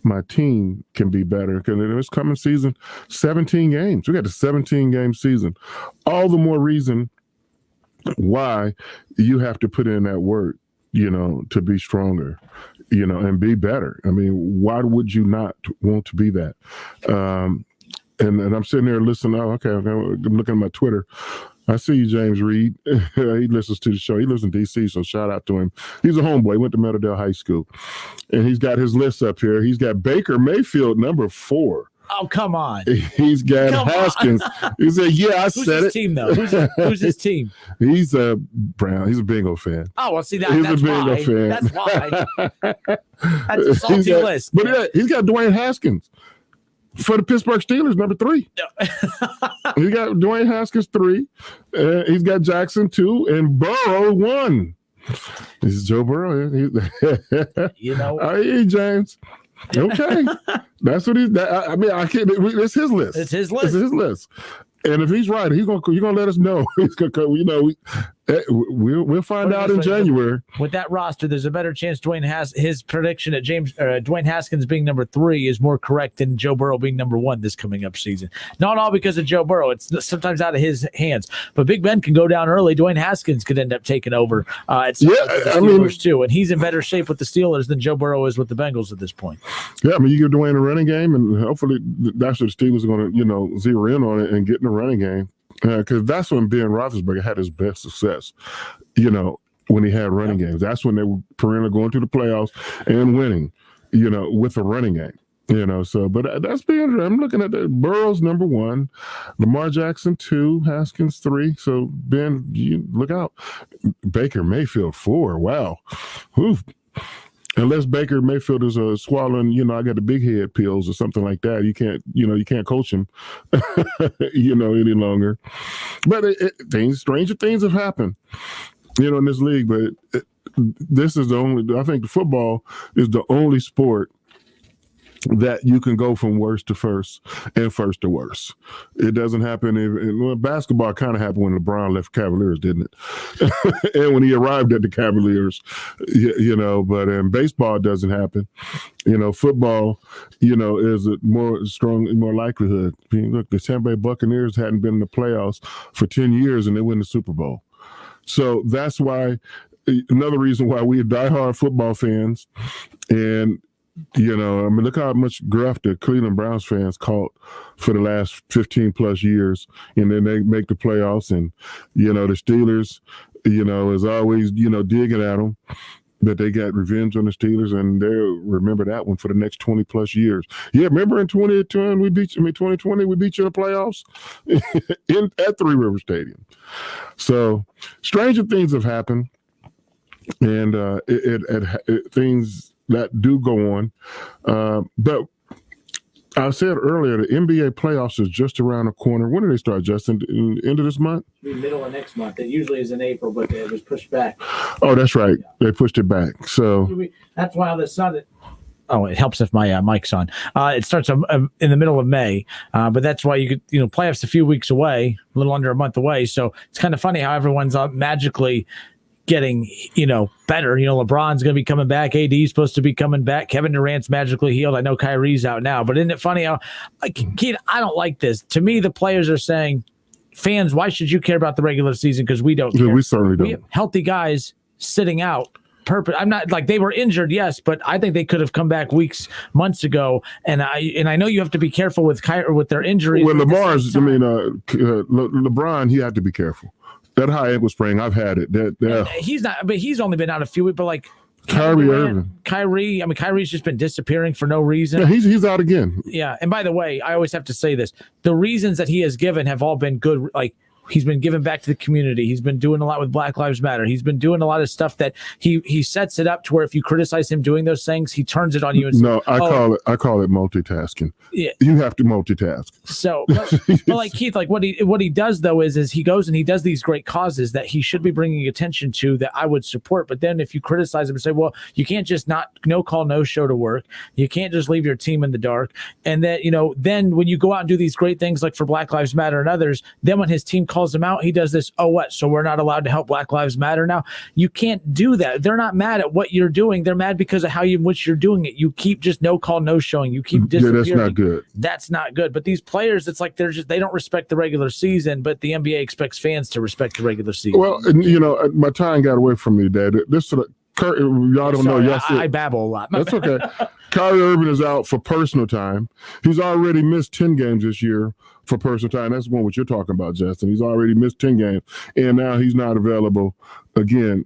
Speaker 5: can be better? Because in this coming season, 17 games. We got a 17-game season. All the more reason why you have to put in that work, to be stronger, and be better. I mean, why would you not want to be that? And I'm sitting there listening. Oh, okay. I'm looking at my Twitter. I see you, James Reed. He listens to the show. He lives in D.C., so shout out to him. He's a homeboy. He went to Meadowdale High School. And he's got his list up here. He's got Baker Mayfield, number 4.
Speaker 2: Oh, come on.
Speaker 5: He's got Haskins. He said, yeah, I said it.
Speaker 2: Who's his team, though? Who's his team?
Speaker 5: He's a Brown. He's a Bingo fan.
Speaker 2: Oh, well, see, that's
Speaker 5: a Bingo
Speaker 2: why.
Speaker 5: fan.
Speaker 2: That's why. That's a salty list.
Speaker 5: But yeah, he's got Dwayne Haskins for the Pittsburgh Steelers, number 3. He got Dwayne Haskins 3. He's got Jackson 2 and Burrow 1. This is Joe Burrow. Hey, James. Okay, that's what he's. I mean, I can't. It's his list.
Speaker 2: It's his list.
Speaker 5: It's his list. And if he's right, you're gonna let us know. He's gonna, we'll find out in January.
Speaker 2: With that roster, there's a better chance his prediction at Dwayne Haskins being number 3 is more correct than Joe Burrow being number 1 this coming up season. Not all because of Joe Burrow; it's sometimes out of his hands. But Big Ben can go down early. Dwayne Haskins could end up taking over at some point with the Steelers too, and he's in better shape with the Steelers than Joe Burrow is with the Bengals at this point.
Speaker 5: Yeah, I mean, you give Dwayne a running game, and hopefully that's what the Steelers are going to zero in on it and get in the running game. Because that's when Ben Roethlisberger had his best success, when he had running games. That's when they were perennially going to the playoffs and winning, with a running game. So, but that's being, I'm looking at that. Burrow's number 1, Lamar Jackson 2, Haskins 3. So, Ben, you look out. Baker Mayfield 4. Wow. Oof. Unless Baker Mayfield is swallowing, I got the big head pills or something like that. You can't coach him, any longer. But stranger things have happened, in this league. But this is I think the football is the only sport that you can go from worst to first and first to worst. It doesn't happen. Basketball kind of happened when LeBron left Cavaliers, didn't it? And when he arrived at the Cavaliers, but in baseball, it doesn't happen. Football, is a more likelihood. I mean, look, the Tampa Bay Buccaneers hadn't been in the playoffs for 10 years and they win the Super Bowl. So that's why, another reason why we are diehard football fans. And look how much gruff the Cleveland Browns fans caught for the last 15 plus years. And then they make the playoffs and, the Steelers, is always, digging at them. But they got revenge on the Steelers and they'll remember that one for the next 20 plus years. Yeah, remember in 2020 we beat you in the playoffs at Three River Stadium. So stranger things have happened. And things that do go on. But I said earlier, the NBA playoffs is just around the corner. When do they start, Justin? In the end of this month?
Speaker 2: Middle of next month. It usually is in April, but it was pushed back.
Speaker 5: Oh, that's right. They pushed it back. So
Speaker 2: that's why all of a sudden. Oh, it helps if my mic's on. It starts in the middle of May, but that's why playoffs a few weeks away, a little under a month away. So it's kind of funny how everyone's magically getting, better. LeBron's going to be coming back. AD's supposed to be coming back. Kevin Durant's magically healed. I know Kyrie's out now, but isn't it funny how, Keith, I don't like this. To me, the players are saying, fans, why should you care about the regular season? Because we don't care.
Speaker 5: We certainly don't.
Speaker 2: We have healthy guys sitting out. I'm not like they were injured, yes, but I think they could have come back months ago. And I know you have to be careful with their injuries.
Speaker 5: Well, LeBron, he had to be careful. That high ankle sprain, I've had it.
Speaker 2: He's not, but he's only been out a few weeks. But like Kyrie's just been disappearing for no reason.
Speaker 5: Yeah, he's out again.
Speaker 2: Yeah, and by the way, I always have to say this: the reasons that he has given have all been good. Like, he's been giving back to the community. He's been doing a lot with Black Lives Matter. He's been doing a lot of stuff that he sets it up to where if you criticize him doing those things, he turns it on you. And
Speaker 5: no, I call it multitasking.
Speaker 2: Yeah.
Speaker 5: You have to multitask.
Speaker 2: So, but like Keith, like what he does though is he goes and he does these great causes that he should be bringing attention to that I would support. But then if you criticize him and say, well, you can't just no call, no show to work. You can't just leave your team in the dark. And then, then when you go out and do these great things like for Black Lives Matter and others, then when his team calls him out, he does this, oh, what? So we're not allowed to help Black Lives Matter now? You can't do that. They're not mad at what you're doing. They're mad because of how in which you're doing it. You keep just no call, no showing. You keep disappearing.
Speaker 5: Yeah, that's not good.
Speaker 2: That's not good. But these players, it's like they don't respect the regular season, but the NBA expects fans to respect the regular season.
Speaker 5: Well, my time got away from me, Dad. Y'all don't know. Yes,
Speaker 2: I babble a lot.
Speaker 5: That's okay. Kyrie Irving is out for personal time. He's already missed 10 games this year for personal time. That's what you're talking about, Justin. He's already missed 10 games, and now he's not available again.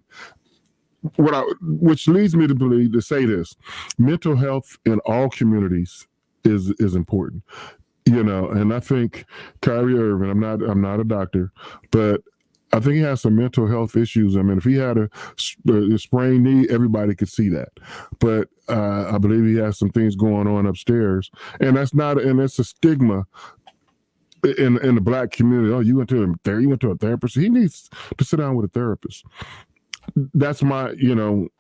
Speaker 5: Which leads me to believe to say this: mental health in all communities is important. And I think Kyrie Irving, I'm not a doctor, but I think he has some mental health issues. I mean, if he had a sprained knee, everybody could see that. But I believe he has some things going on upstairs, and it's a stigma in the Black community. Oh, you went to a therapist. He needs to sit down with a therapist. That's my,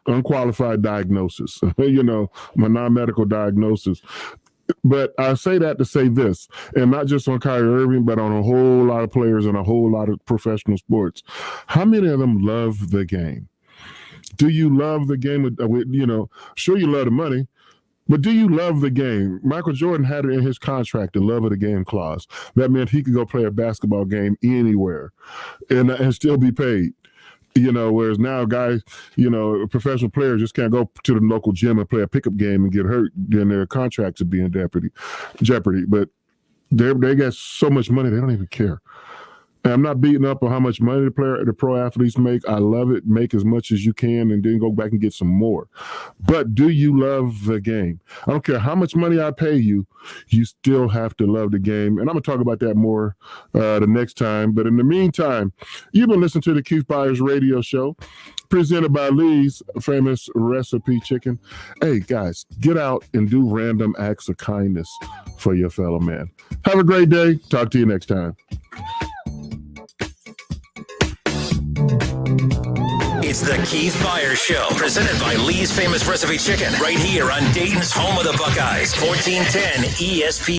Speaker 5: unqualified diagnosis. My non-medical diagnosis. But I say that to say this, and not just on Kyrie Irving, but on a whole lot of players in a whole lot of professional sports. How many of them love the game? Do you love the game? Sure, you love the money, but do you love the game? Michael Jordan had it in his contract, the love of the game clause. That meant he could go play a basketball game anywhere and still be paid. Whereas now guys, professional players just can't go to the local gym and play a pickup game and get hurt. Then their contracts would be in jeopardy. But they got so much money, they don't even care. And I'm not beating up on how much money the pro athletes make. I love it. Make as much as you can and then go back and get some more. But do you love the game? I don't care how much money I pay you, you still have to love the game. And I'm going to talk about that more the next time. But in the meantime, you've been listening to the Keith Byars radio show presented by Lee's Famous Recipe Chicken. Hey, guys, get out and do random acts of kindness for your fellow man. Have a great day. Talk to you next time.
Speaker 3: It's the Keith Byars Show, presented by Lee's Famous Recipe Chicken, right here on Dayton's home of the Buckeyes, 1410 ESPN.